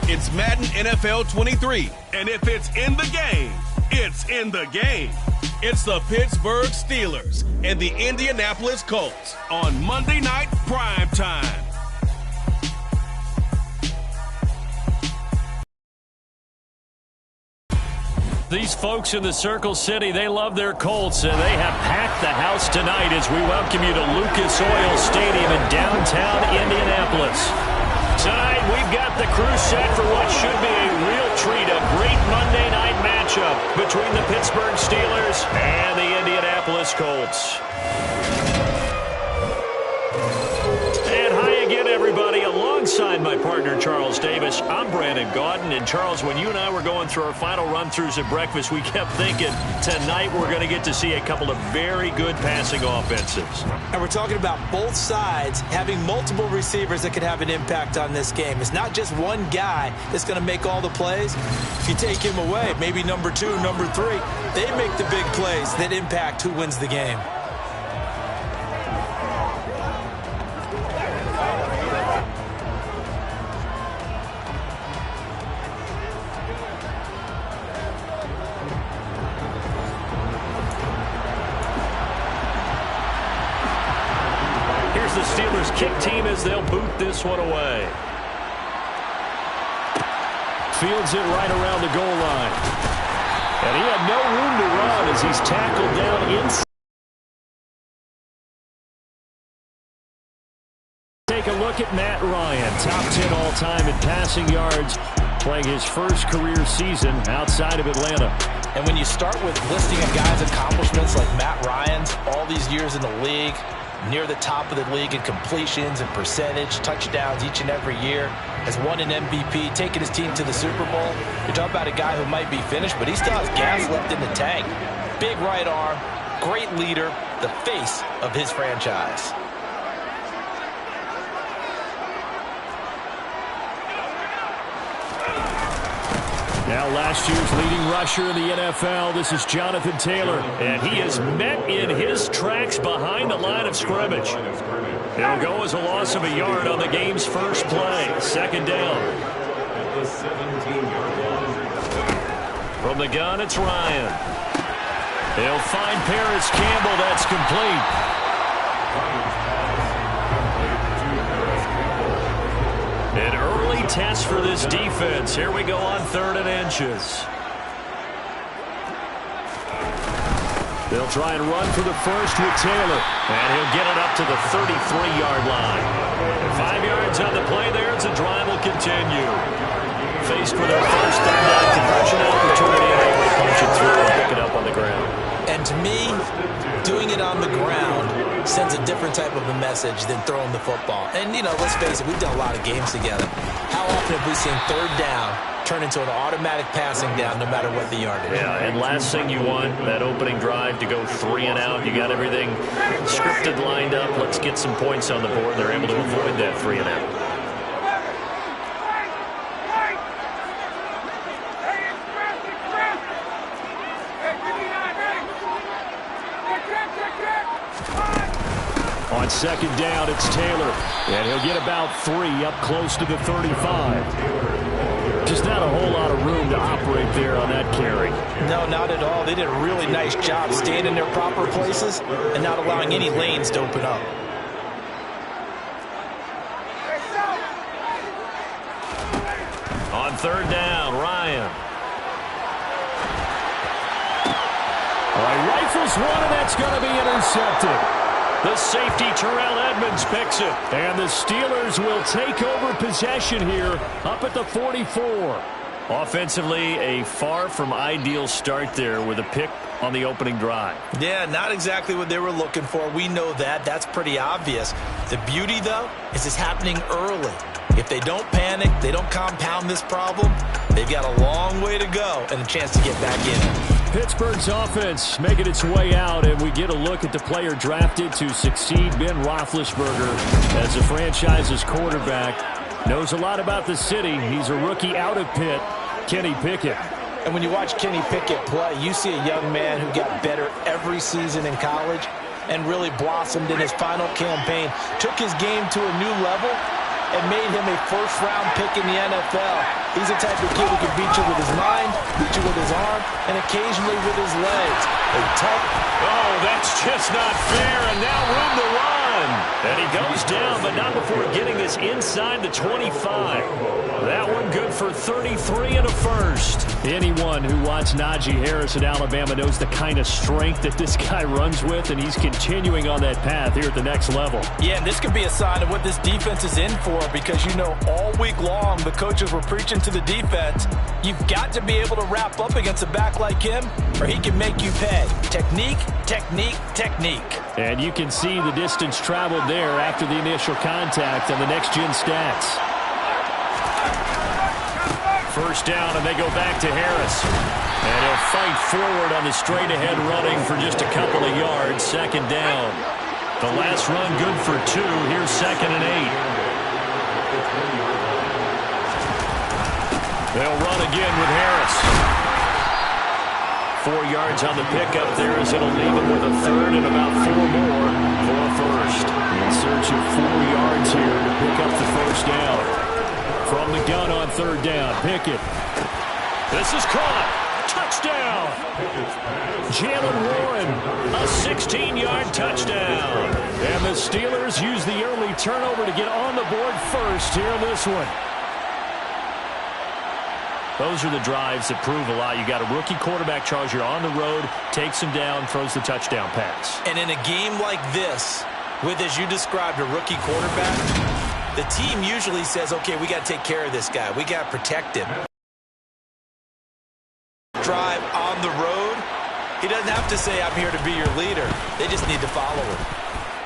It's Madden NFL 23, and if it's in the game, it's in the game. It's the Pittsburgh Steelers and the Indianapolis Colts on Monday Night Prime Time. These folks in the Circle City, they love their Colts, and they have packed the house tonight as we welcome you to Lucas Oil Stadium in downtown Indianapolis. Tonight, we've got the crew set for what should be a real treat, a great Monday night matchup between the Pittsburgh Steelers and the Indianapolis Colts. And hi again, everybody. Alongside my partner, Charles Davis, I'm Brandon Gaudin. And Charles, when you and I were going through our final run-throughs at breakfast, we kept thinking tonight we're going to get to see a couple of very good passing offenses. And we're talking about both sides having multiple receivers that could have an impact on this game. It's not just one guy that's going to make all the plays. If you take him away, maybe number 2, number 3, they make the big plays that impact who wins the game. The Steelers kick team as they'll boot this one away. Fields it right around the goal line. And he had no room to run as he's tackled down inside. Take a look at Matt Ryan, top 10 all-time in passing yards, playing his first career season outside of Atlanta. And when you start with listing a guy's accomplishments like Matt Ryan's, all these years in the league, near the top of the league in completions and percentage, touchdowns each and every year, has won an MVP, taken his team to the Super Bowl. You're talking about a guy who might be finished, but he still has gas left in the tank. Big right arm, great leader, the face of his franchise. Now last year's leading rusher in the NFL, this is Jonathan Taylor, and he is met in his tracks behind the line of scrimmage. It'll go as a loss of a yard on the game's first play, second down. From the gun, it's Ryan. They'll find Paris Campbell, that's complete. An early test for this defense. Here we go on 3rd and inches. They'll try and run for the first with Taylor. And he'll get it up to the 33-yard line. 5 yards on the play there as the drive will continue. Faced with their first third down conversion opportunity, and able to punch it through and pick it up on the ground. And to me, doing it on the ground sends a different type of a message than throwing the football. And, you know, let's face it, we've done a lot of games together. How often have we seen 3rd down turn into an automatic passing down no matter what the yardage? Yeah, and last thing you want, that opening drive to go 3 and out. You got everything scripted, lined up. Let's get some points on the board. They're able to avoid that 3 and out. On 2nd down, it's Taylor, and he'll get about 3 up close to the 35. Just not a whole lot of room to operate there on that carry. No, not at all. They did a really nice job staying in their proper places and not allowing any lanes to open up. On 3rd down, Ryan. Rifles one, and that's going to be intercepted. The safety, Terrell Edmonds, picks it. And the Steelers will take over possession here up at the 44. Offensively, a far from ideal start there with a pick on the opening drive. Yeah, not exactly what they were looking for. We know that. That's pretty obvious. The beauty, though, is it's happening early. If they don't panic, they don't compound this problem, they've got a long way to go and a chance to get back in it. Pittsburgh's offense making its way out, and we get a look at the player drafted to succeed Ben Roethlisberger as the franchise's quarterback. Knows a lot about the city. He's a rookie out of Pitt, Kenny Pickett. And when you watch Kenny Pickett play, you see a young man who got better preseason in college and really blossomed in his final campaign. Took his game to a new level and made him a first-round pick in the NFL. He's the type of kid who can beat you with his mind, beat you with his arm, and occasionally with his legs. Oh, that's just not fair, and now room to run. And he goes down, but not before getting this inside the 25. That one good for 33 and a first. Anyone who watched Najee Harris at Alabama knows the kind of strength that this guy runs with, and he's continuing on that path here at the next level. Yeah, and this could be a sign of what this defense is in for, because you know all week long the coaches were preaching to the defense, you've got to be able to wrap up against a back like him, or he can make you pay. Technique, technique, technique. And you can see the distance traveled there after the initial contact on the next-gen stats. First down, and they go back to Harris. And he'll fight forward on the straight-ahead running for just a couple of yards. Second down. The last run good for 2. Here's 2nd and 8. They'll run again with Harris. 4 yards on the pickup there as it'll leave him with a third and about 4 more for a first. In search of 4 yards here to pick up the first down. From the gun on third down, Pickett. This is caught. Touchdown. Jalen Warren, a 16-yard touchdown. And the Steelers use the early turnover to get on the board first here in this one. Those are the drives that prove a lot. You got a rookie quarterback, Charles. You're on the road, takes him down, throws the touchdown pass. And in a game like this, with, as you described, a rookie quarterback, the team usually says, okay, we got to take care of this guy. We got to protect him. Drive on the road, he doesn't have to say, I'm here to be your leader. They just need to follow him.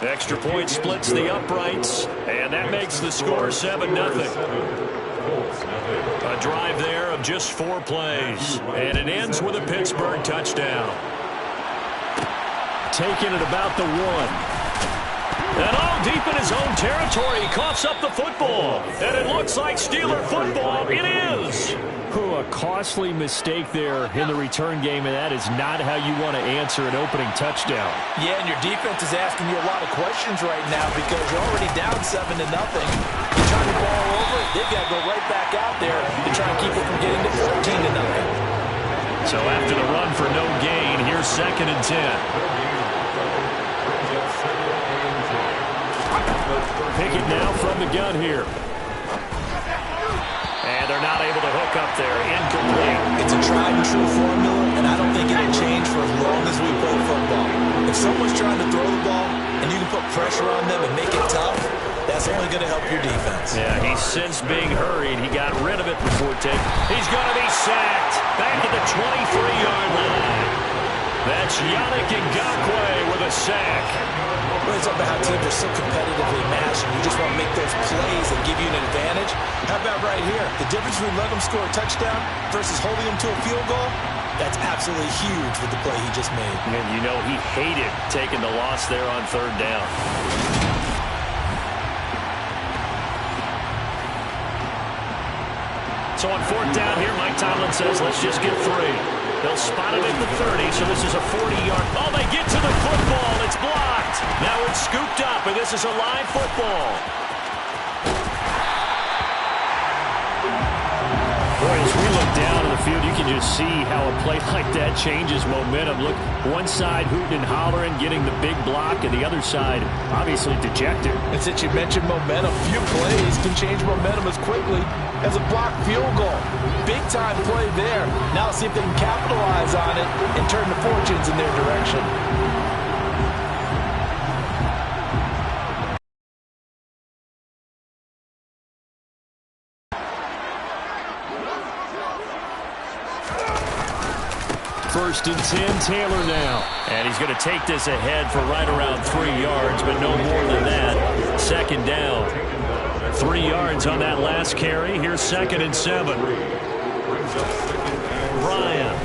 The extra point splits the uprights, and that makes the score 7-0. A drive there of just 4 plays, and it ends with a Pittsburgh touchdown. Taken at about the 1. And all deep in his own territory, he coughs up the football. And it looks like Steeler football. It is. A costly mistake there in the return game, and that is not how you want to answer an opening touchdown. Yeah, and your defense is asking you a lot of questions right now because you're already down 7-0. You're trying to ball over. They've got to go right back out there to try and keep it from getting to 14-0. So after the run for no gain, here's 2nd and 10. Pickett now from the gun here. And they're not able to hook up there. Incomplete. It's a tried-and-true formula, and I don't think it'll change for as long as we play football. If someone's trying to throw the ball and you can put pressure on them and make it tough, that's only going to help your defense. Yeah, he's since being hurried. He got rid of it before taking. He's going to be sacked back at the 23-yard line. That's Yannick Ngakoue with a sack. Well, it's about how teams are so competitively matched, and you just want to make those plays that give you an advantage. How about right here? The difference between letting them score a touchdown versus holding them to a field goal, that's absolutely huge with the play he just made. And you know he hated taking the loss there on third down. So on fourth down here, Mike Tomlin says, let's just get 3. They'll spot it at the 30, so this is a 40-yard. Oh, they get to the football. It's blocked. Now it's scooped up, and this is a live football. Boy, as we look down on the field, you can just see how a play like that changes momentum. Look, one side hooting and hollering, getting the big block, and the other side obviously dejected. And since you mentioned momentum, few plays can change momentum as quickly as a blocked field goal. Big-time play there. Now let's see if they can capitalize on it and turn the fortunes in their direction. First and 10, Taylor now. And he's going to take this ahead for right around 3 yards, but no more than that. Second down. 3 yards on that last carry. Here's 2nd and 7. Ryan.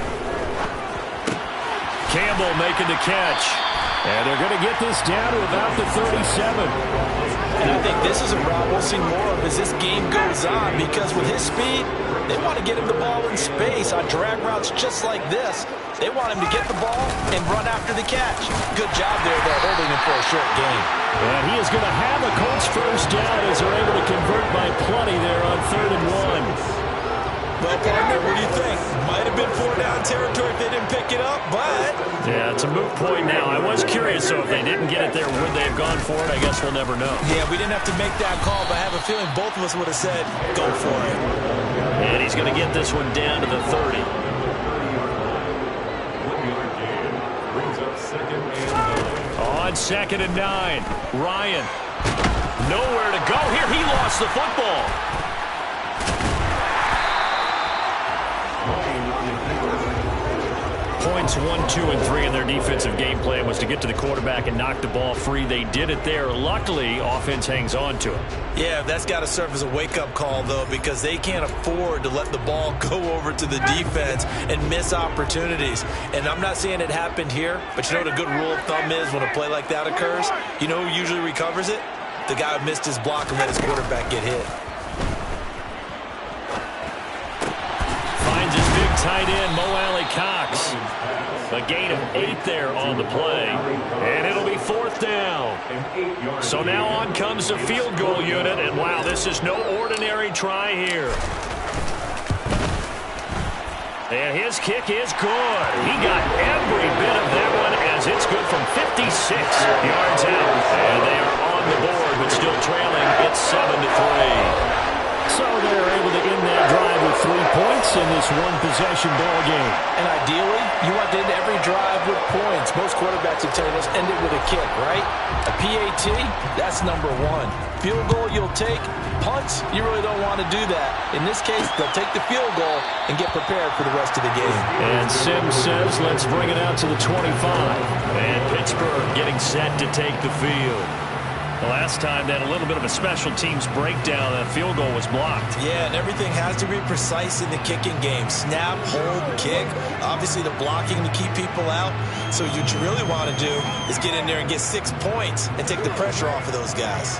Campbell making the catch. And they're going to get this down to about the 37. And I think this is a route we'll see more of as this game goes on, because with his speed, they want to get him the ball in space on drag routes just like this. They want him to get the ball and run after the catch. Good job there, though, holding him for a short gain. And he is going to have a Colts first down as they're able to convert by plenty there on 3rd and 1. Well, partner, what do you think? Might have been 4-down territory if they didn't pick it up, but... Yeah, it's a moot point now. I was curious, so if they didn't get it there, would they have gone for it? I guess we'll never know. Yeah, we didn't have to make that call, but I have a feeling both of us would have said, go for it. And he's going to get this one down to the 30. On 2nd and 9, Ryan. Nowhere to go here. He lost the football. Points 1, 2, and 3 in their defensive game plan was to get to the quarterback and knock the ball free. They did it there. Luckily, offense hangs on to it. Yeah, that's got to serve as a wake-up call, though, because they can't afford to let the ball go over to the defense and miss opportunities. And I'm not saying it happened here, but you know what a good rule of thumb is when a play like that occurs? You know who usually recovers it? The guy who missed his block and let his quarterback get hit. Finds his big tight end, Mo Alley Cox. A gain of 8 there on the play. And it'll be 4th down. So now on comes the field goal unit. And wow, this is no ordinary try here. And his kick is good. He got every bit of that one as it's good from 56 yards out. And they are on the board, but still trailing. It's 7-3. So they're able to end that drive with 3 points in this one-possession ball game. And ideally, you want to end every drive with points. Most quarterbacks will tell you, let's end it with a kick, right? A PAT, that's number 1. Field goal you'll take. Punts, you really don't want to do that. In this case, they'll take the field goal and get prepared for the rest of the game. And Sims says, let's bring it out to the 25. And Pittsburgh getting set to take the field. The last time they had a little bit of a special teams breakdown, that field goal was blocked. Yeah, and everything has to be precise in the kicking game. Snap, hold, kick. Obviously, the blocking to keep people out. So what you really want to do is get in there and get 6 points and take the pressure off of those guys.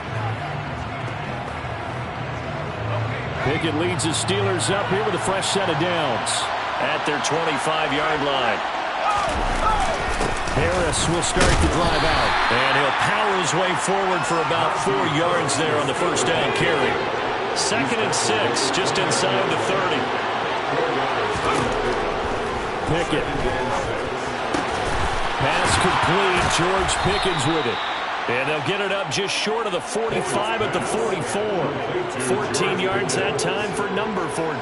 Pickett leads the Steelers up here with a fresh set of downs at their 25-yard line. Harris will start the drive out, and he'll power his way forward for about 4 yards there on the first down carry. 2nd and 6, just inside the 30. Pickett. Pass complete. George Pickens with it. And they'll get it up just short of the 45 at the 44. 14 yards that time for number 14.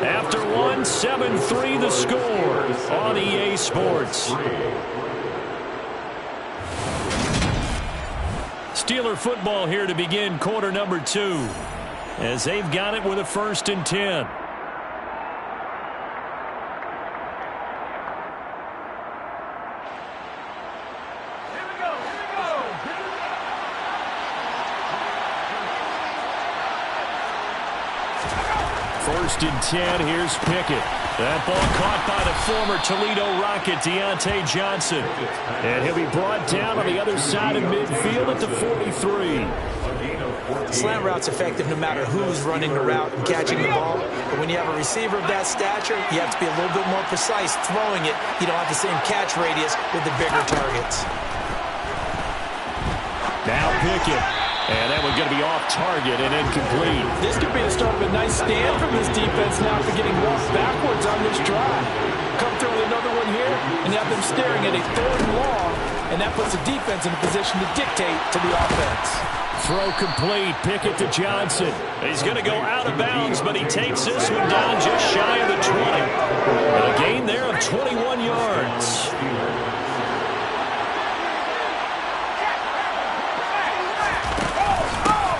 After one, 7-3 the score on EA Sports. Steeler football here to begin quarter number 2 as they've got it with a 1st and 10. First and 10, here's Pickett. That ball caught by the former Toledo Rocket, Deontay Johnson. And he'll be brought down on the other side of midfield at the 43. Slant route's effective no matter who's running the route and catching the ball. But when you have a receiver of that stature, you have to be a little bit more precise throwing it. You don't have the same catch radius with the bigger targets. Now Pickett. And that one's going to be off target and incomplete. This could be the start of a nice stand from this defense now for getting walked backwards on this drive. Come through with another one here, and you have them staring at a 3rd and long, and that puts the defense in a position to dictate to the offense. Throw complete. Pickett to Johnson. He's going to go out of bounds, but he takes this one down just shy of the 20. And a gain there of 21 yards.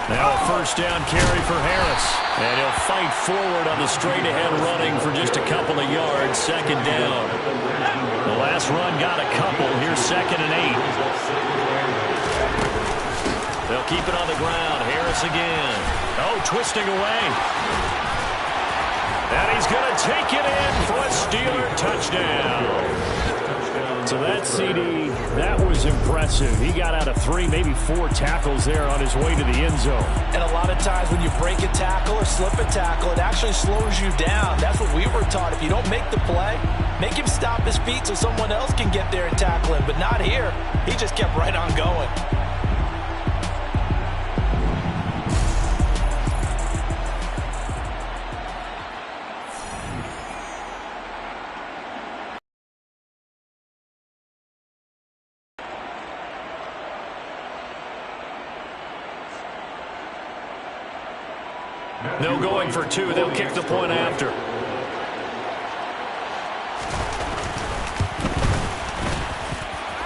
Now a first down carry for Harris. And he'll fight forward on the straight-ahead running for just a couple of yards. 2nd down. The last run got a couple. Here's 2nd and 8. They'll keep it on the ground. Harris again. Oh, twisting away. And he's going to take it in for a Steeler touchdown. So that CD, that was impressive. He got out of 3, maybe 4 tackles there on his way to the end zone. And a lot of times when you break a tackle or slip a tackle, it actually slows you down. That's what we were taught. If you don't make the play, make him stop his feet so someone else can get there and tackle him. But not here. He just kept right on going. No going for 2. They'll kick the point after.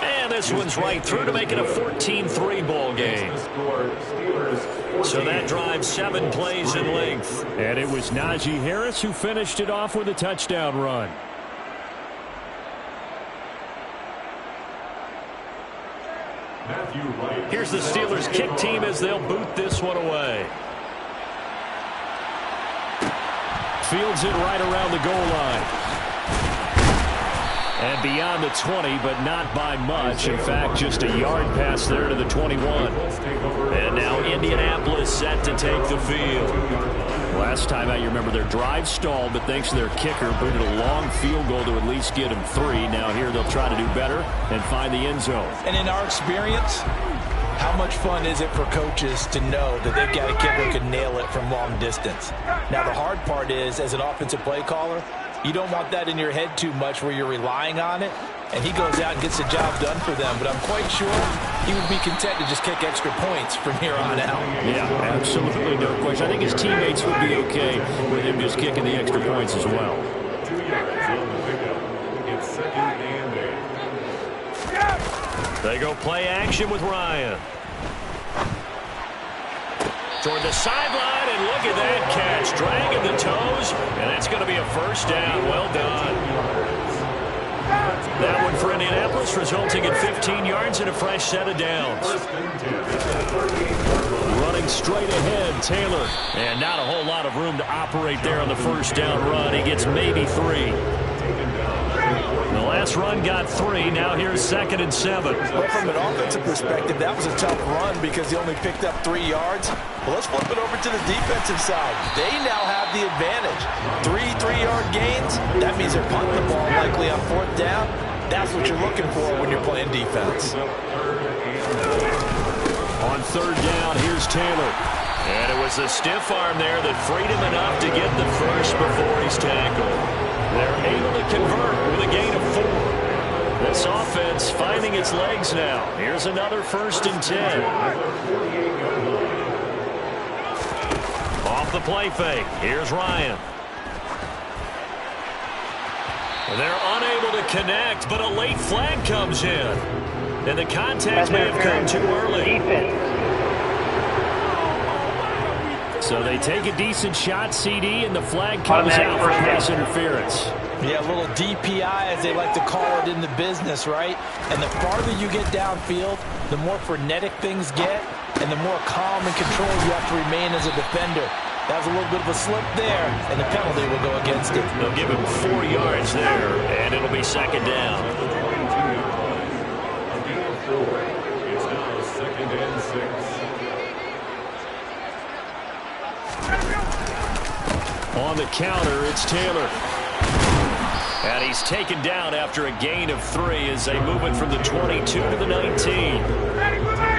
And this one's right through to make it a 14-3 ball game. So that drives 7 plays in length. And it was Najee Harris who finished it off with a touchdown run. Here's the Steelers kick team as they'll boot this one away. Fields it right around the goal line. And beyond the 20, but not by much. In fact, just a yard pass there to the 21. And now Indianapolis set to take the field. Last time out, you remember their drive stalled, but thanks to their kicker, booted a long field goal to at least get them 3. Now here they'll try to do better and find the end zone. And in our experience, how much fun is it for coaches to know that they've got a kicker who can nail it from long distance? Now, the hard part is, as an offensive play caller, you don't want that in your head too much where you're relying on it, and he goes out and gets the job done for them. But I'm quite sure he would be content to just kick extra points from here on out. Yeah, absolutely no question. I think his teammates would be okay with him just kicking the extra points as well. They go play action with Ryan. Toward the sideline, and look at that catch. Dragging the toes, and that's going to be a first down. Well done. That one for Indianapolis, resulting in 15 yards and a fresh set of downs. Running straight ahead, Taylor. And not a whole lot of room to operate there on the first down run. He gets maybe 3. The last run got 3. Now here's 2nd and 7. Well, from an offensive perspective, that was a tough run because he only picked up 3 yards. Well, let's flip it over to the defensive side. They now have the advantage. 3 3-yard gains. That means they're punting the ball likely on 4th down. That's what you're looking for when you're playing defense. On 3rd down, here's Taylor. And it was the stiff arm there that freed him enough to get the first before he's tackled. They're able to convert with a gain of 4. This offense finding its legs now. Here's another 1st and 10. Off the play fake. Here's Ryan. They're unable to connect, but a late flag comes in. And the contact may have come too early. So they take a decent shot, CD, and the flag comes out for pass interference. Yeah, a little DPI, as they like to call it in the business, right? And the farther you get downfield, the more frenetic things get, and the more calm and control you have to remain as a defender. That was a little bit of a slip there, and the penalty will go against it. They'll give him 4 yards there, and it'll be 2nd down. It's now 2nd and 6. On the counter, it's Taylor. And he's taken down after a gain of 3 as they move it from the 22 to the 19.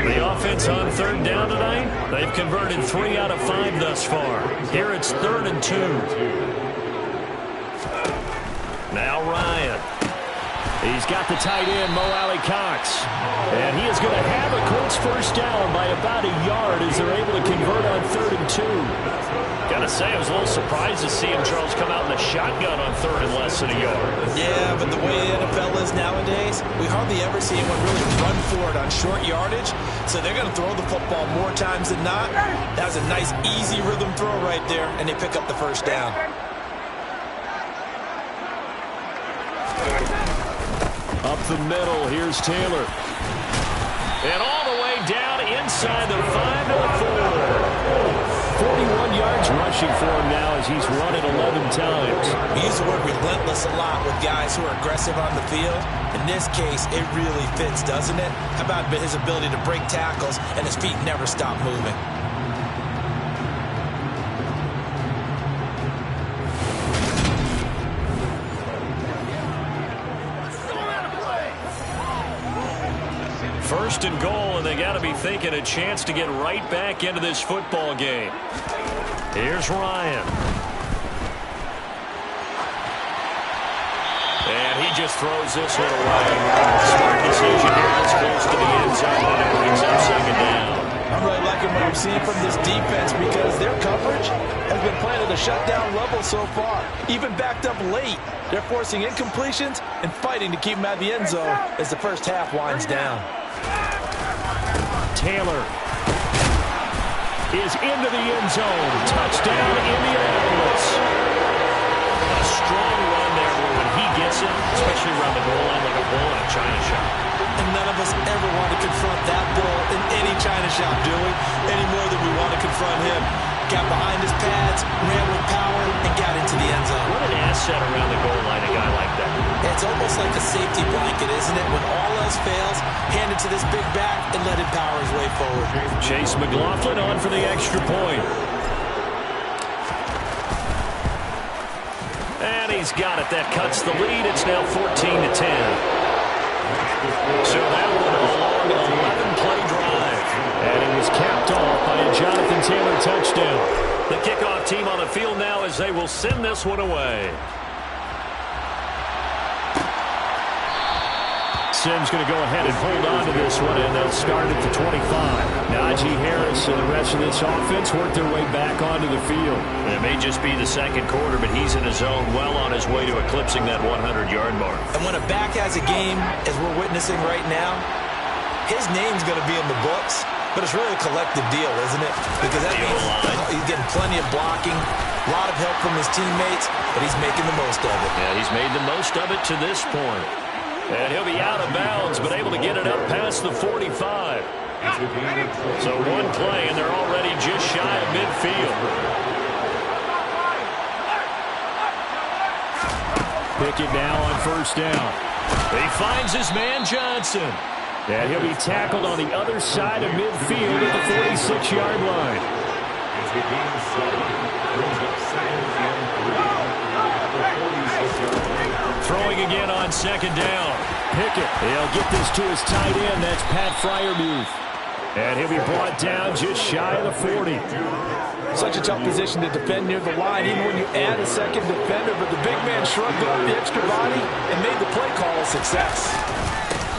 The offense on 3rd down tonight, they've converted 3 out of 5 thus far. Here it's 3rd and 2. Now Ryan. He's got the tight end, Mo Alley-Cox. And he is going to have a Colts first down by about a yard as they're able to convert on 3rd and 2. Gotta say, I was a little surprised to see him, Charles, come out in the shotgun on 3rd and less than a yard. Yeah, but the way the NFL is nowadays, we hardly ever see anyone really run for it on short yardage. So they're going to throw the football more times than not. That was a nice, easy rhythm throw right there, and they pick up the first down. Up the middle, here's Taylor. And all the way down inside the 5 to the 4. 41 yards rushing for him now as he's run it 11 times. We use the word relentless a lot with guys who are aggressive on the field. In this case, it really fits, doesn't it? How about his ability to break tackles and his feet never stop moving? First and goal, and they got to be thinking a chance to get right back into this football game. Here's Ryan. And he just throws this one away. Smart decision here. It's close to the end zone, and it brings up second down. I'm really liking what I'm seeing from this defense because their coverage has been playing at a shutdown level so far. Even backed up late, they're forcing incompletions and fighting to keep them out of the end zone as the first half winds down. Taylor is into the end zone. Touchdown, Indianapolis. A strong run there where when he gets it, especially around the goal line, like a bull in a china shop. And none of us ever want to confront that bull in any china shop, do we? Any more than we want to confront him. Got behind his pads, ran with power, and got into the end zone. What an asset around the goal line, a guy like that. It's almost like a safety blanket, isn't it? When all else fails, hand it to this big back and let him power his way forward. Chase McLaughlin on for the extra point. And he's got it. That cuts the lead. It's now 14-10. So that one a long 11-play drive. And it was capped off by a Jonathan Taylor touchdown. The kickoff team on the field now as they will send this one away. Simms going to go ahead and hold on to this one, and they'll start at the 25. Najee Harris and the rest of this offense work their way back onto the field. It may just be the second quarter, but he's in his zone well on his way to eclipsing that 100-yard mark. And when a back has a game, as we're witnessing right now, his name's going to be in the books, but it's really a collective deal, isn't it? Because that means he's getting plenty of blocking, a lot of help from his teammates, but he's making the most of it. Yeah, he's made the most of it to this point. And he'll be out of bounds, but able to get it up past the 45. So one play, and they're already just shy of midfield. Pickett now on first down. He finds his man Johnson. And he'll be tackled on the other side of midfield at the 46-yard line. Throwing again on second down. Pickett, he'll get this to his tight end. That's Pat Freiermuth. And he'll be brought down just shy of the 40. Such a tough position to defend near the line, even when you add a second defender. But the big man shrugged off the extra body and made the play call a success.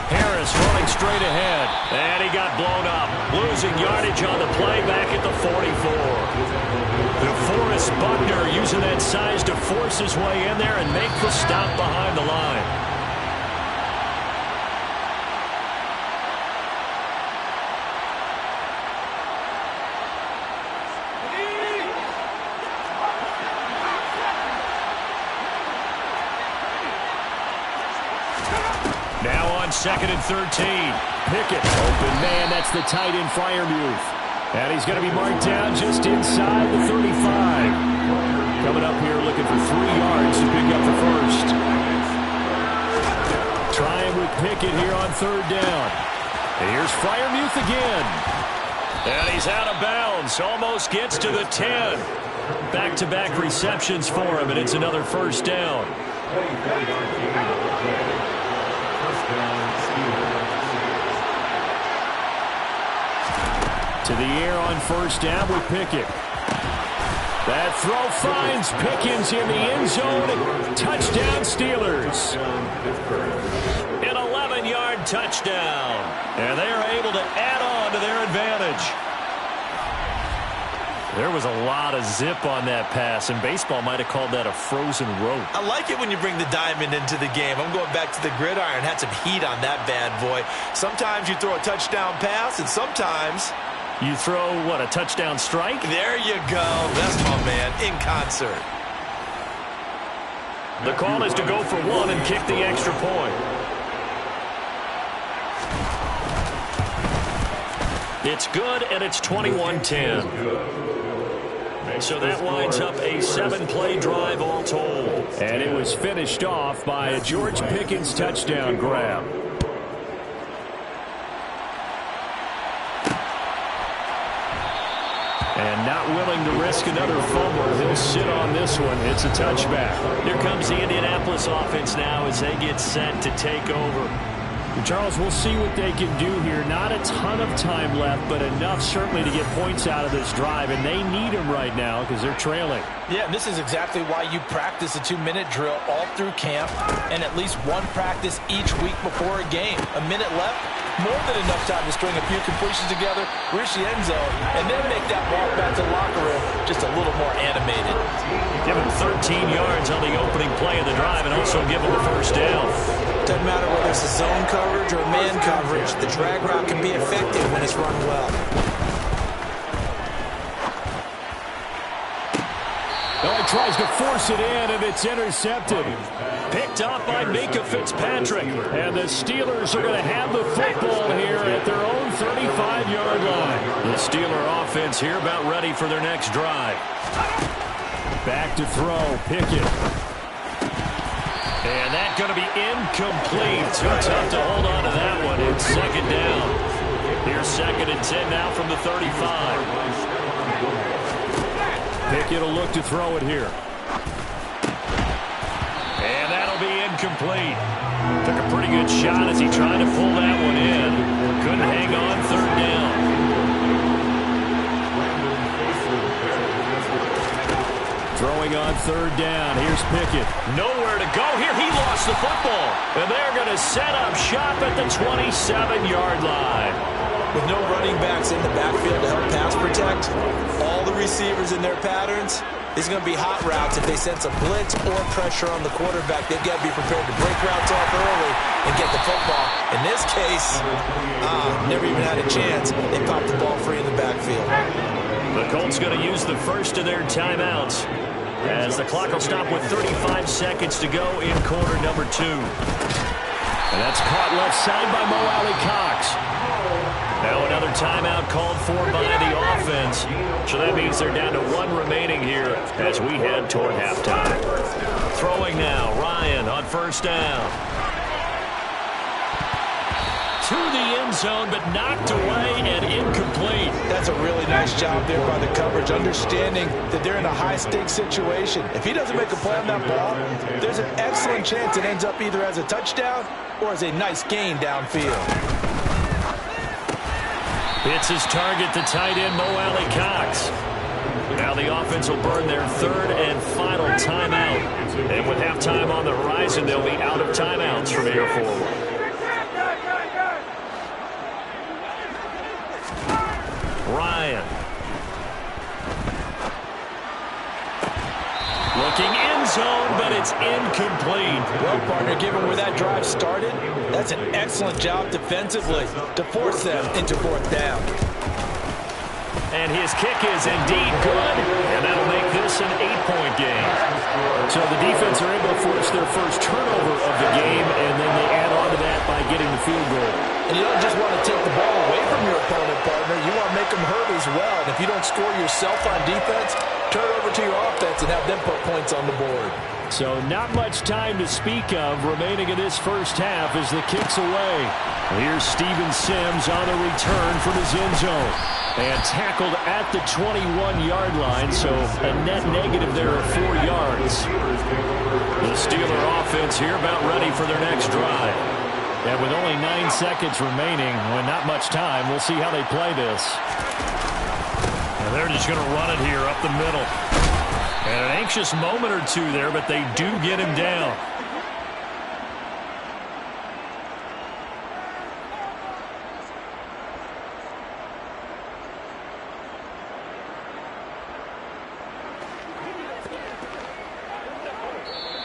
Harris running straight ahead. And he got blown up. Losing yardage on the play back at the 44. DeForest Buckner using that size to force his way in there and make the stop behind the line. Now on second and 13. Pickett, open man, that's the tight end Freiermuth. And he's going to be marked down just inside the 35. Coming up here looking for 3 yards to pick up the first. Trying with Pickett here on third down. And here's Freiermuth again. And he's out of bounds. Almost gets to the 10. Back-to-back receptions for him, and it's another first down. To the air on first down with Pickett. That throw finds Pickens in the end zone. Touchdown Steelers. An 11-yard touchdown. And they are able to add on to their advantage. There was a lot of zip on that pass, and baseball might have called that a frozen rope. I like it when you bring the diamond into the game. I'm going back to the gridiron. Had some heat on that bad boy. Sometimes you throw a touchdown pass, and sometimes you throw, what, a touchdown strike? There you go. That's my man, in concert. The call is to go for one and kick the extra point. It's good, and it's 21-10. So that winds up a 7-play drive all told. And it was finished off by a George Pickens touchdown grab. And not willing to risk another fumble. He'll sit on this one. It's a touchback. Here comes the Indianapolis offense now as they get set to take over. Charles, we'll see what they can do here. Not a ton of time left, but enough certainly to get points out of this drive, and they need them right now because they're trailing. Yeah, and this is exactly why you practice a 2-minute drill all through camp and at least one practice each week before a game. A minute left, more than enough time to string a few completions together, reach the end zone, and then make that walk back to the locker room just a little more animated. Give him 13 yards on the opening play of the drive and also give him the first down. Doesn't matter whether it's a zone coverage or man coverage, the drag route can be effective when it's run well. Oh, he tries to force it in, and it's intercepted. Picked up by Minka Fitzpatrick. And the Steelers are going to have the football here at their own 35-yard line. The Steeler offense here about ready for their next drive. Back to throw, Pickett. And that's going to be incomplete. Too tough to hold on to that one. It's second down. Here's 2nd and 10 now from the 35. Pickett will look to throw it here. And that'll be incomplete. Took a pretty good shot as he tried to pull that one in. Couldn't hang on 3rd down. Throwing on 3rd down. Here's Pickett. Nowhere to go here. He lost the football. And they're going to set up shop at the 27-yard line. With no running backs in the backfield to help pass protect, all the receivers in their patterns, it's going to be hot routes. If they sense a blitz or pressure on the quarterback, they've got to be prepared to break routes off early and get the football. In this case, never even had a chance. They popped the ball free in the backfield. The Colts going to use the first of their timeouts as the clock will stop with 35 seconds to go in quarter number 2. And that's caught left side by Mo Alley-Cox. Now another timeout called for by the offense. So that means they're down to 1 remaining here as we head toward halftime. Throwing now, Ryan on 1st down. To the end zone, but knocked away and incomplete. That's a really nice job there by the coverage, understanding that they're in a high-stakes situation. If he doesn't make a play on that ball, there's an excellent chance it ends up either as a touchdown or as a nice gain downfield. Hits his target, the tight end, Mo Alley-Cox. Now the offense will burn their 3rd and final timeout. And with halftime on the horizon, they'll be out of timeouts from here forward. Ryan. Looking end zone, but it's incomplete. Well, partner, given where that drive started, that's an excellent job defensively to force them into 4th down. And his kick is indeed good, and that'll make this an 8-point game. So the defense are able to force their first turnover of the game, and then they add on to that by getting the field goal. And you don't just want to take the ball away from your opponent, partner. You want to make them hurt as well. And if you don't score yourself on defense, turn it over to your offense and have them put points on the board. So not much time to speak of remaining in this first half as the kick's away. Here's Steven Sims on the return from his end zone. And tackled at the 21-yard line, so a net negative there of 4 yards. The Steeler offense here about ready for their next drive. And with only 9 seconds remaining, when not much time, we'll see how they play this. And they're just going to run it here up the middle. And an anxious moment or two there, but they do get him down.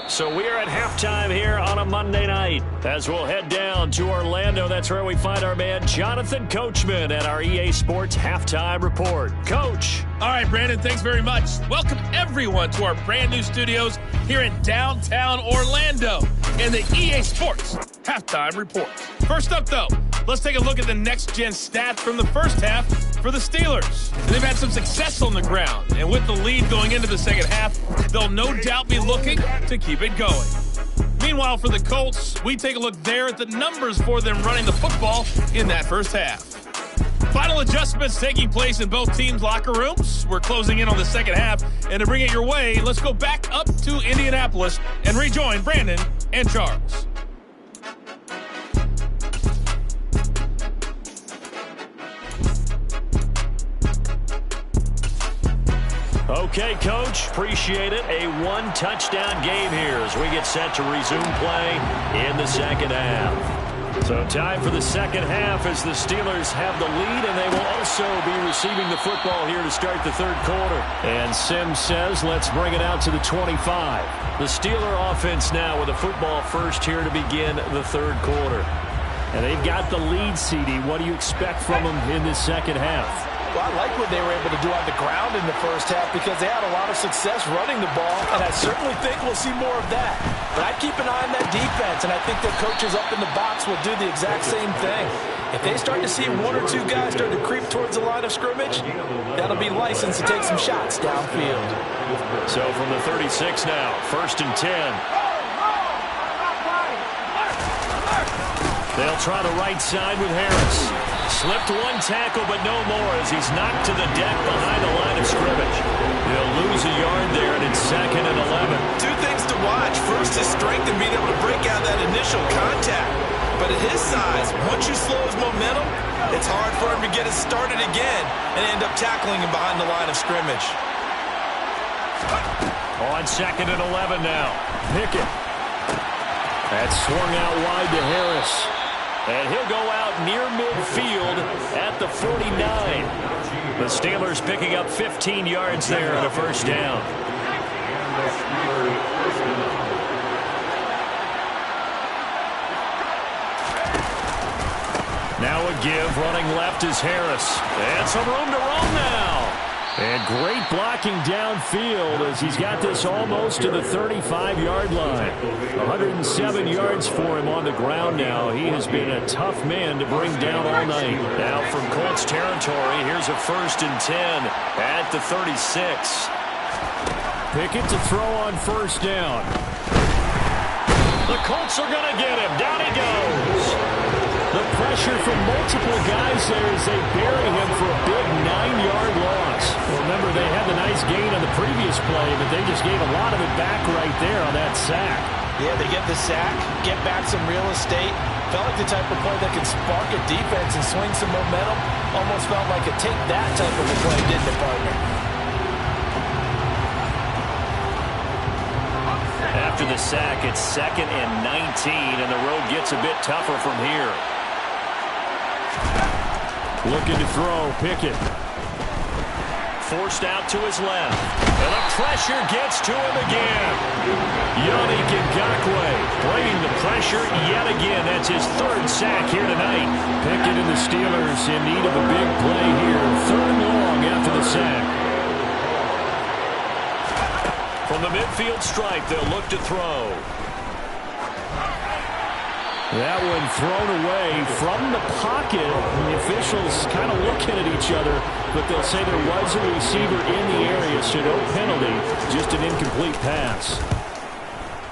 So we are at halftime here on a Monday night as we'll head down to Orlando. That's where we find our man Jonathan Coachman at our EA Sports Halftime Report. Coach. All right, Brandon, thanks very much. Welcome, everyone, to our brand new studios here in downtown Orlando in the EA Sports Halftime Report. First up, though, let's take a look at the next-gen stats from the first half for the Steelers. They've had some success on the ground, and with the lead going into the second half, they'll no doubt be looking to keep it going. Meanwhile, for the Colts, we take a look there at the numbers for them running the football in that first half. Final adjustments taking place in both teams' locker rooms. We're closing in on the second half, and to bring it your way, let's go back up to Indianapolis and rejoin Brandon and Charles. Okay, Coach, appreciate it. A one-touchdown game here as we get set to resume play in the second half. So time for the second half as the Steelers have the lead, and they will also be receiving the football here to start the third quarter. And Sims says, let's bring it out to the 25. The Steeler offense now with a football first here to begin the third quarter. And they've got the lead, CD. What do you expect from them in this second half? Well, I like what they were able to do on the ground in the first half because they had a lot of success running the ball, and I certainly think we'll see more of that. But I'd keep an eye on that defense, and I think their coaches up in the box will do the exact same thing. If they start to see one or two guys start to creep towards the line of scrimmage, that'll be license to take some shots downfield. So from the 36 now, 1st and 10. They'll try the right side with Harris. Slipped one tackle, but no more as he's knocked to the deck behind the line of scrimmage. They'll lose a yard there, and it's 2nd and 11. Two things to watch. First, his strength and being able to break out that initial contact. But at his size, once you slow his momentum, it's hard for him to get it started again and end up tackling him behind the line of scrimmage. On 2nd and 11 now. Pickett. That's swung out wide to Harris. And he'll go out near midfield at the 49. The Steelers picking up 15 yards there on a first down. Now a give, running left is Harris. And some room to roam now. And great blocking downfield as he's got this almost to the 35-yard line. 107 yards for him on the ground now. He has been a tough man to bring down all night. Now from Colts territory, here's a 1st and 10 at the 36. Pickett to throw on first down. The Colts are going to get him. Down he goes. The pressure from multiple guys there as they bury him for a big 9-yard loss. Well, remember, they had the nice gain on the previous play, but they just gave a lot of it back right there on that sack. Yeah, they get the sack, get back some real estate. Felt like the type of play that can spark a defense and swing some momentum. Almost felt like a take that type of a play, didn't it, partner? After the sack, it's 2nd and 19, and the road gets a bit tougher from here. Looking to throw, Pickett. Forced out to his left. And the pressure gets to him again. Yannick Ngakoue bringing the pressure yet again. That's his 3rd sack here tonight. Pickett and the Steelers in need of a big play here. 3rd and long after the sack. From the midfield stripe, they'll look to throw. That one thrown away from the pocket. The officials kind of looking at each other, but they'll say there was a receiver in the area, so no penalty, just an incomplete pass.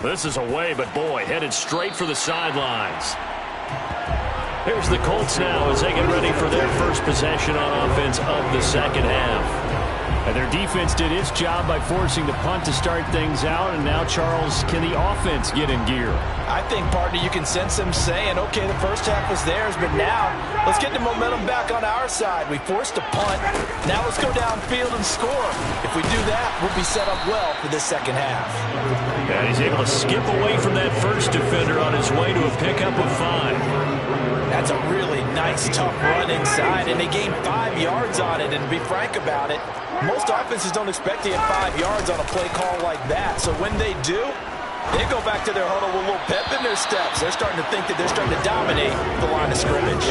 This is away, but boy, headed straight for the sidelines. Here's the Colts now as they get ready for their first possession on offense of the second half. And their defense did its job by forcing the punt to start things out. And now, Charles, can the offense get in gear? I think, partner, you can sense them saying, okay, the first half was theirs, but now let's get the momentum back on our side. We forced a punt. Now let's go downfield and score. If we do that, we'll be set up well for this second half. And he's able to skip away from that first defender on his way to a pickup of 5. That's a really nice, tough run inside, and they gained 5 yards on it. And to be frank about it, most offenses don't expect to get 5 yards on a play call like that. So when they do, they go back to their huddle with a little pep in their steps. They're starting to think that they're starting to dominate the line of scrimmage.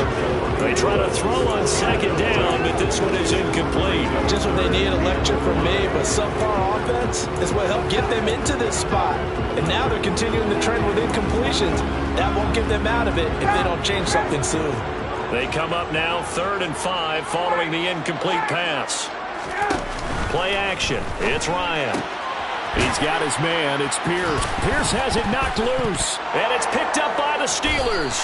They try to throw on second down, but this one is incomplete. Just what they need, a lecture from me, but subpar offense is what helped get them into this spot. And now they're continuing the trend with incompletions. That won't get them out of it if they don't change something soon. They come up now 3rd and 5 following the incomplete pass. Play action. It's Ryan. He's got his man. It's Pierce. Pierce has it knocked loose. And it's picked up by the Steelers.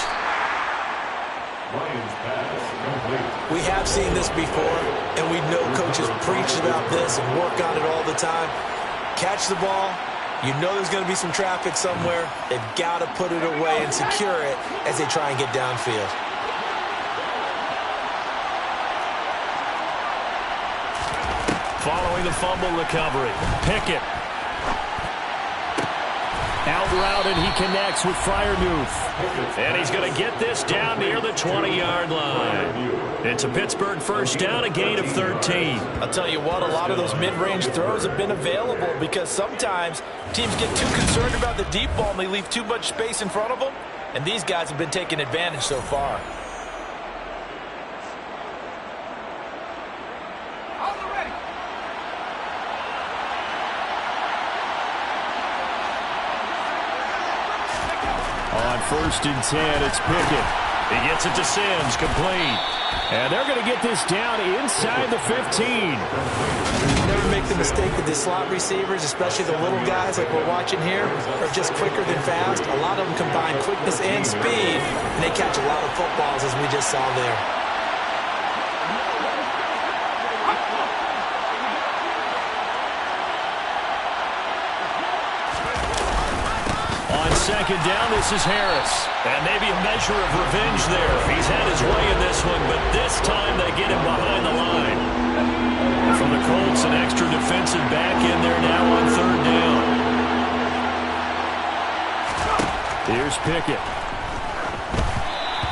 We have seen this before, and we know coaches preach about this and work on it all the time. Catch the ball. You know there's going to be some traffic somewhere. They've got to put it away and secure it as they try and get downfield. Following the fumble recovery, Pickett. Out route, and he connects with Freiermuth. And he's going to get this down near the 20-yard line. It's a Pittsburgh first down, a gain of 13. I'll tell you what, a lot of those mid-range throws have been available because sometimes teams get too concerned about the deep ball and they leave too much space in front of them. And these guys have been taking advantage so far. On 1st and 10, it's Pickett. He gets it to Sims, complete. And they're going to get this down inside the 15. Never make the mistake that the slot receivers, especially the little guys like we're watching here, are just quicker than fast. A lot of them combine quickness and speed, and they catch a lot of footballs, as we just saw there. On 2nd down, this is Harris. And maybe a measure of revenge there. He's had his way in this one, but this time they get him behind the line. From the Colts, an extra defensive back in there now on 3rd down. Here's Pickett.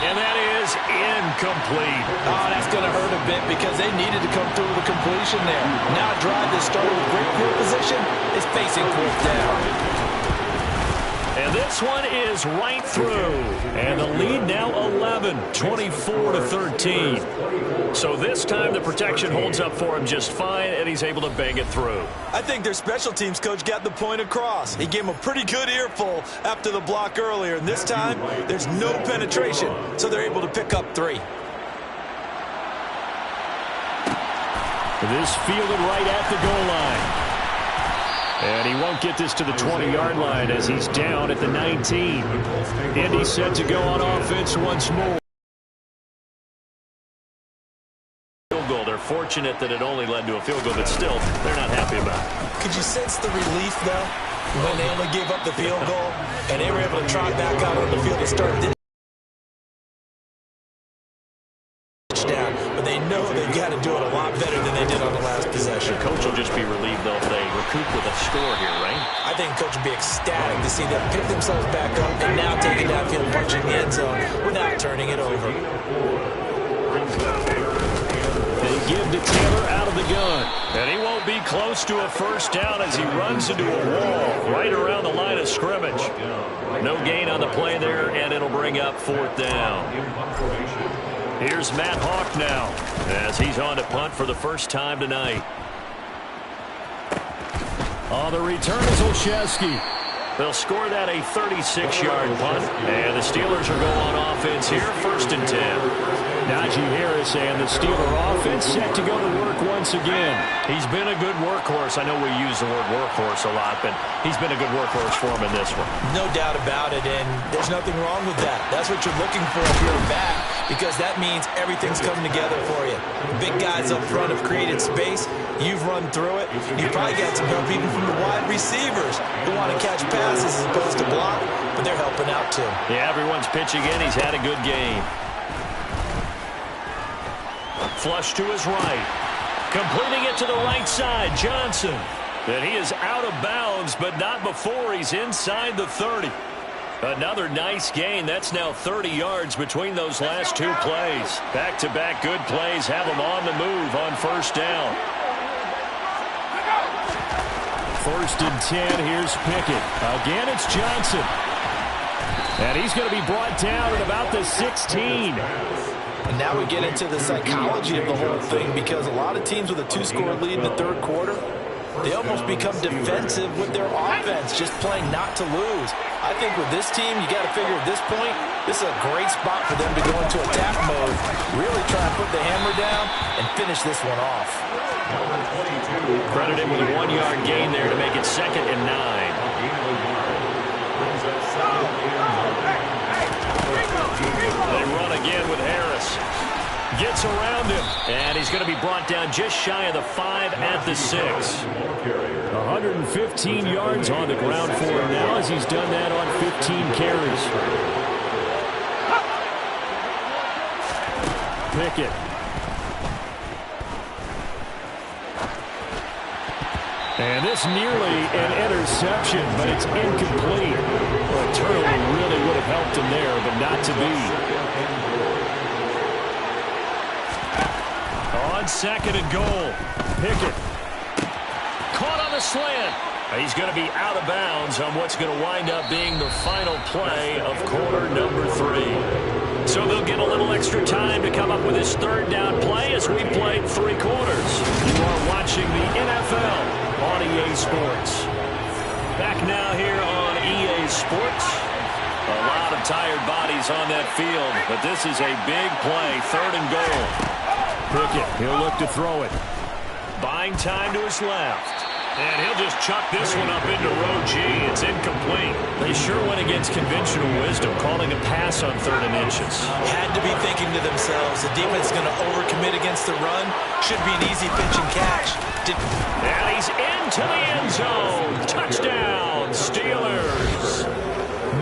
And that is incomplete. Oh, that's going to hurt a bit because they needed to come through with a completion there. Now a drive that started with great field position is facing 4th down. And this one is right through. And the lead now 11, 24-13. So this time the protection holds up for him just fine, and he's able to bang it through. I think their special teams coach got the point across. He gave him a pretty good earful after the block earlier, and this time there's no penetration, so they're able to pick up 3. This fielded right at the goal line. And he won't get this to the 20-yard line as he's down at the 19. Indy set to go on offense once more. Field goal. They're fortunate that it only led to a field goal, but still, they're not happy about it. Could you sense the relief, though, when they only gave up the field goal and they were able to trot back out on the field and start this touchdown? But they know they've got to do it a lot better than they did on the last possession. The coach will just be relieved, though, if they recoup with a score here, right? I think the coach would be ecstatic to see them pick themselves back up and now take it downfield, punching the end zone without turning it over. They give to Taylor out of the gun. And he won't be close to a first down as he runs into a wall right around the line of scrimmage. No gain on the play there, and it'll bring up 4th down. Here's Matt Hawk now as he's on to punt for the first time tonight. On the return is Olszewski. They'll score that a 36-yard punt, and the Steelers will go on offense here, 1st and 10. Najee Harris and the Steeler offense set to go to work once again. He's been a good workhorse. I know we use the word workhorse a lot, but he's been a good workhorse for him in this one. No doubt about it, and there's nothing wrong with that. That's what you're looking for if you're a back, because that means everything's coming together for you. Big guys up front have created space. You've run through it. You've probably got some help even from the wide receivers who want to catch passes as opposed to block, but they're helping out too. Yeah, everyone's pitching in. He's had a good game. Flush to his right. Completing it to the right side, Johnson. And he is out of bounds, but not before he's inside the 30. Another nice gain. That's now 30 yards between those last 2 plays. Back-to-back good plays have him on the move on 1st down. 1st and 10, here's Pickett. Again, it's Johnson. And he's going to be brought down at about the 16. And now we get into the psychology of the whole thing because a lot of teams with a 2-score lead in the 3rd quarter, they almost become defensive with their offense, just playing not to lose. I think with this team, you got to figure at this point, This is a great spot for them to go into attack mode, really try and put the hammer down and finish this one off. Credited with a 1-yard gain there to make it 2nd and 9. They run again with Harris. Gets around him, and he's going to be brought down just shy of the 5 at the 6. 115 yards on the ground for him now as he's done that on 15 carries. Pickett. And this nearly an interception, but it's incomplete. Well, a turnover really would have helped him there, but not to be. On 2nd and goal, Pickett. Caught on the slant. He's going to be out of bounds on what's going to wind up being the final play of quarter number 3. So they'll get a little extra time to come up with this 3rd down play as we played 3 quarters. You are watching the NFL on EA Sports. Back now here on EA Sports. A lot of tired bodies on that field, but this is a big play, 3rd and goal. Pickett, he'll look to throw it. Buying time to his left. And he'll just chuck this one up into row G. It's incomplete. They sure went against conventional wisdom, calling a pass on 3rd and inches. Had to be thinking to themselves, the defense is going to overcommit against the run. Should be an easy pitch and catch. And he's into the end zone. Touchdown, Steelers.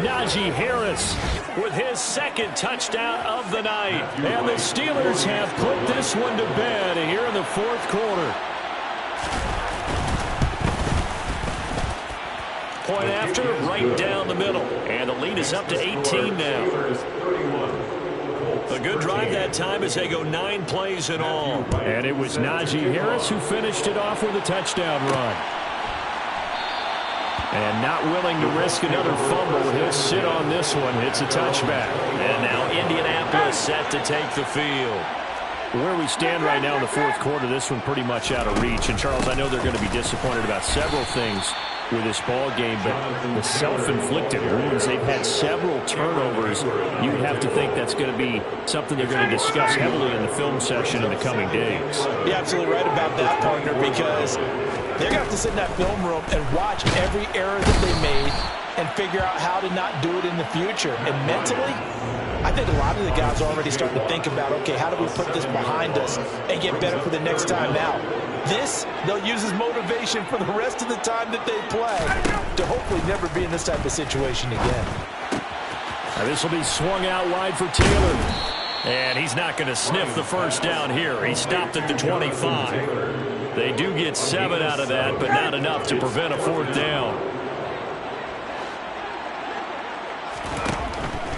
Najee Harris with his 2nd touchdown of the night. And the Steelers have put this one to bed here in the 4th quarter. Point after, right down the middle. And the lead is up to 18 now. A good drive that time as they go 9 plays in all. And it was Najee Harris who finished it off with a touchdown run. And not willing to risk another fumble, he'll sit on this one. It's a touchback. And now Indianapolis set to take the field. Where we stand right now in the 4th quarter, this one pretty much out of reach. And, Charles, I know they're going to be disappointed about several things with this ball game, but the self-inflicted wounds, they've had several turnovers. You would have to think that's going to be something they're going to discuss heavily in the film session in the coming days. You're absolutely right about that, partner, because they're going to have to sit in that film room and watch every error that they made and figure out how to not do it in the future. And mentally, I think a lot of the guys are already starting to think about, okay, how do we put this behind us and get better for the next time out? This, they'll use as motivation for the rest of the time that they play to hopefully never be in this type of situation again. Now this will be swung out wide for Taylor. And he's not going to sniff the 1st down here. He stopped at the 25. They do get 7 out of that, but not enough to prevent a 4th down.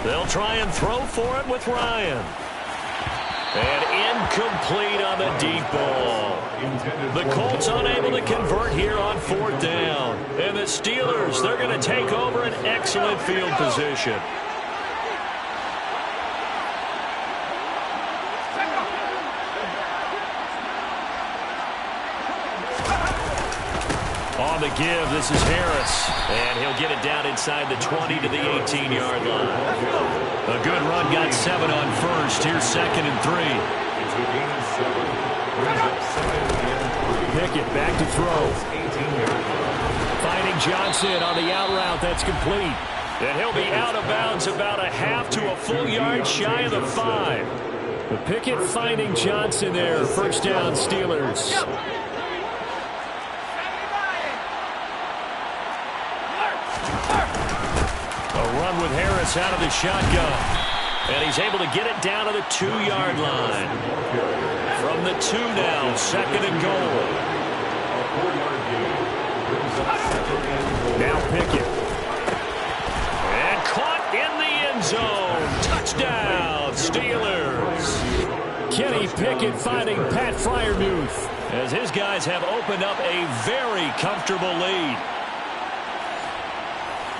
They'll try and throw for it with Ryan. And incomplete on the deep ball. The Colts unable to convert here on 4th down. And the Steelers, they're going to take over an excellent field position. On the give, this is Harris. And he'll get it down inside the 20 to the 18-yard line. A good run, got 7 on 1st. Here's 2nd and 3. Pickett back to throw. Finding Johnson on the out route. That's complete. And he'll be out of bounds about a half to a full yard shy of the 5. The Pickett finding Johnson there. 1st down, Steelers. Run with Harris out of the shotgun. And he's able to get it down to the 2-yard line. From the 2 now, 2nd and goal. Now Pickett. And caught in the end zone. Touchdown, Steelers. Kenny Pickett finding Pat Freiermuth. As his guys have opened up a very comfortable lead.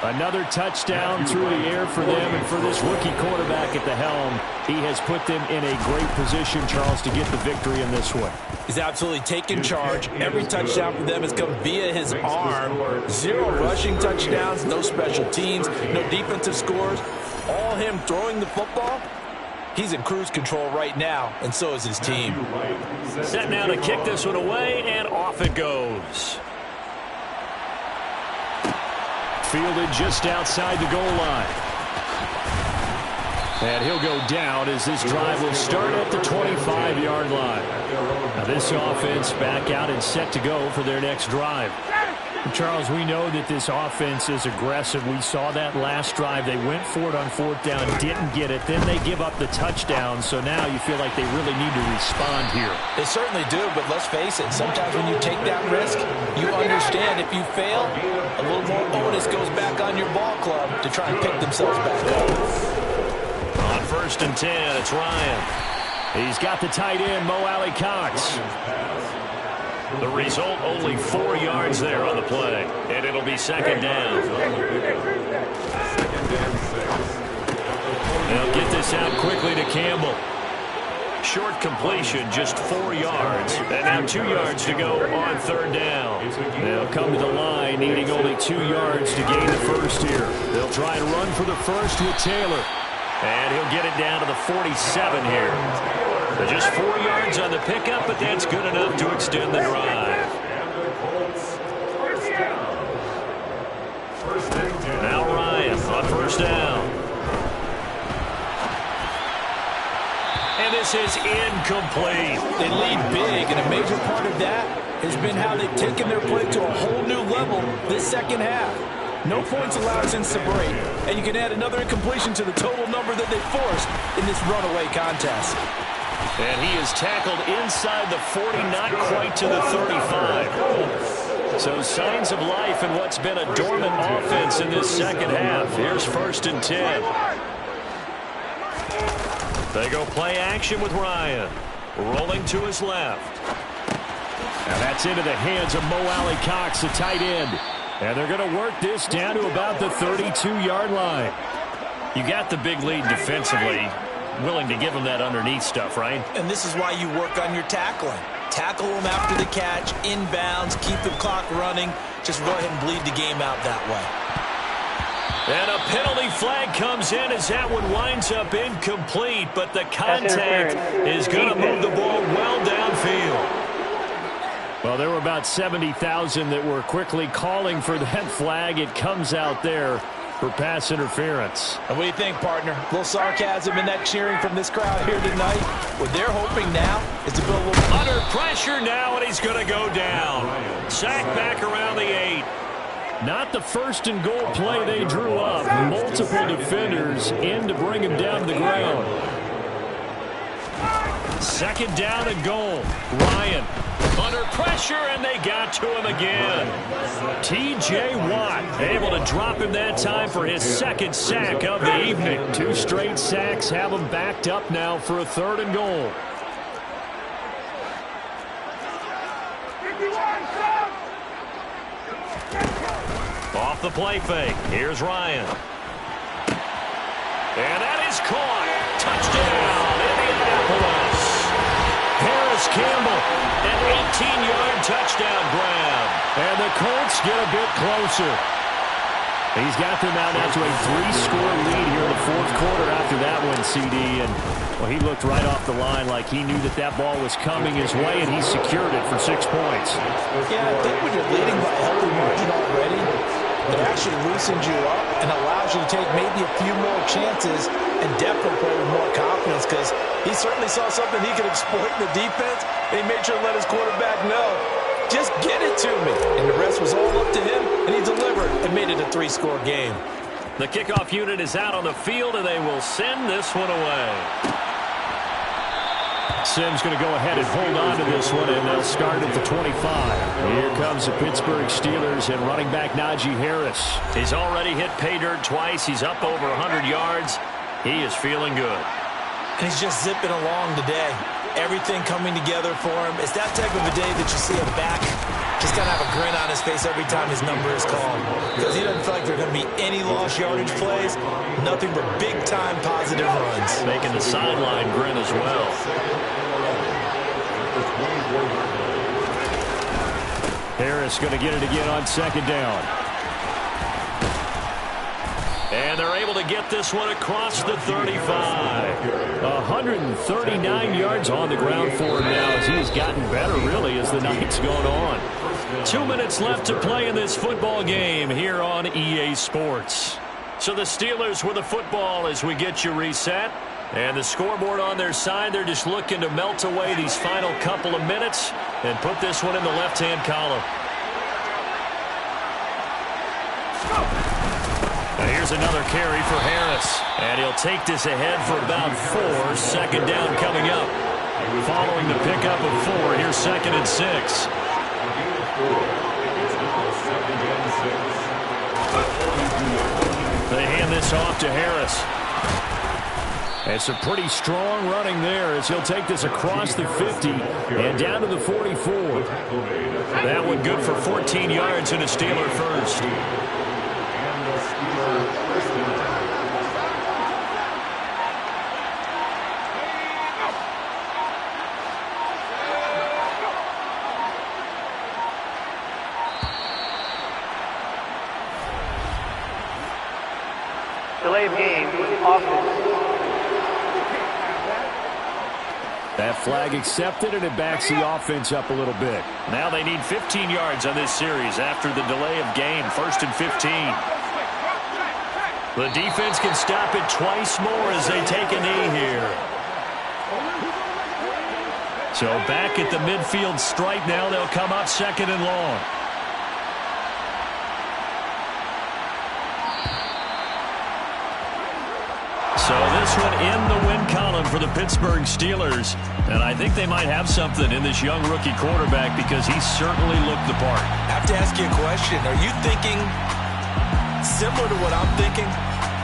Another touchdown through the air for them, and for this rookie quarterback at the helm, he has put them in a great position, Charles, to get the victory in this one. He's absolutely taken charge. Every touchdown for them has come via his arm. 0 rushing touchdowns, no special teams, no defensive scores. All him throwing the football. He's in cruise control right now, and so is his team. Set now to kick this one away, and off it goes. Fielded just outside the goal line. And he'll go down as this drive will start at the 25-yard line. Now this offense back out and set to go for their next drive. Charles, we know that this offense is aggressive. We saw that last drive. They went for it on 4th down, didn't get it. Then they give up the touchdown, so now you feel like they really need to respond here. They certainly do, but let's face it, sometimes when you take that risk, you understand if you fail, a little more onus goes back on your ball club to try and pick themselves back up. On 1st and 10, it's Ryan. He's got the tight end, Mo Alley Cox. The result, only 4 yards there on the play, and it'll be 2nd down. They'll get this out quickly to Campbell. Short completion, just 4 yards, and now 2 yards to go on 3rd down. They'll come to the line, needing only 2 yards to gain the first here. They'll try to run for the first with Taylor. And he'll get it down to the 47 here. So just 4 yards on the pickup, but that's good enough to extend the drive. Now Ryan on 1st down. And this is incomplete. They lead big, and a major part of that has been how they've taken their play to a whole new level this 2nd half. No points allowed since the break, and you can add another incompletion to the total number that they forced in this runaway contest. And he is tackled inside the 40, not quite to the 35. So signs of life in what's been a dormant offense in this 2nd half. Here's 1st and 10. They go play action with Ryan. Rolling to his left. Now that's into the hands of Mo Alley Cox, the tight end. And they're going to work this down to about the 32-yard line. You got the big lead defensively. Willing to give them that underneath stuff, right? And this is why you work on your tackling. Tackle them after the catch, inbounds, keep the clock running. Just go ahead and bleed the game out that way. And a penalty flag comes in as that one winds up incomplete, but the contact is going to move the ball well downfield. Well, there were about 70,000 that were quickly calling for that flag. It comes out there for pass interference. And what do you think, partner? A little sarcasm in that cheering from this crowd here tonight. What they're hoping now is to build a little... Under pressure now, and he's going to go down. Sacked back around the 8. Not the 1st and goal play they drew up. Multiple defenders in to bring him down to the ground. 2nd down and goal. Ryan under pressure, and they got to him again. T.J. Watt able to drop him that time for his 2nd sack of the evening. 2 straight sacks have him backed up now for a 3rd and goal. Off the play fake. Here's Ryan. And that is caught. Touchdown, Indianapolis. Harris Campbell, an 18-yard touchdown grab. And the Colts get a bit closer. He's got them out now to a 3-score lead here in the 4th quarter after that one, CD. And, well, he looked right off the line like he knew that that ball was coming his way, and he secured it for 6 points. Yeah, I think when you're leading by a healthy margin already, it actually loosens you up and allows you to take maybe a few more chances and definitely play with more confidence, because he certainly saw something he could exploit in the defense, and he made sure to let his quarterback know, just get it to me. And the rest was all up to him, and he delivered and made it a 3-score game. The kickoff unit is out on the field, and they will send this one away. Sims going to go ahead and hold on to this one, and they'll start at the 25. Here comes the Pittsburgh Steelers and running back Najee Harris. He's already hit pay dirt twice. He's up over 100 yards. He is feeling good. And he's just zipping along today. Everything coming together for him. It's that type of a day that you see a back just kind of have a grin on his face every time his number is called, because he doesn't feel like there are going to be any lost yardage plays, nothing but big-time positive runs. Making the sideline grin as well. Harris going to get it again on second down. And they're able to get this one across the 35. 139 yards on the ground for him now as he's gotten better, really, as the night's gone on. 2 minutes left to play in this football game here on EA Sports. So the Steelers with the football as we get you reset. And the scoreboard on their side, they're just looking to melt away these final couple of minutes and put this one in the left-hand column. Now here's another carry for Harris. And he'll take this ahead for about 4. Second down coming up. Following the pickup of 4, here's 2nd and 6. They hand this off to Harris. It's a pretty strong running there as he'll take this across the 50 and down to the 44. That one good for 14 yards and a Steeler first. Delay of game, offense. That flag accepted, and it backs the offense up a little bit. Now they need 15 yards on this series after the delay of game. 1st and 15. The defense can stop it twice more as they take a knee here. So back at the midfield stripe now. They'll come up 2nd and long. So this one in the win column for the Pittsburgh Steelers. And I think they might have something in this young rookie quarterback because he certainly looked the part. I have to ask you a question. Are you thinking similar to what I'm thinking?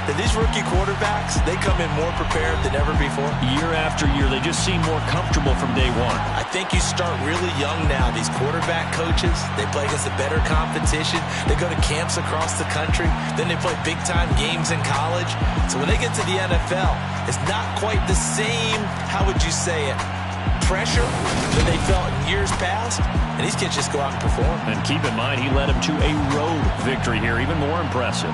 That these rookie quarterbacks, they come in more prepared than ever before? Year after year, they just seem more comfortable from day one. I think you start really young now. These quarterback coaches, they play against the better competition. They go to camps across the country. Then they play big-time games in college. So when they get to the NFL, it's not quite the same, how would you say it, pressure that they felt in years past. And these kids just go out and perform. And keep in mind, he led them to a road victory here, even more impressive.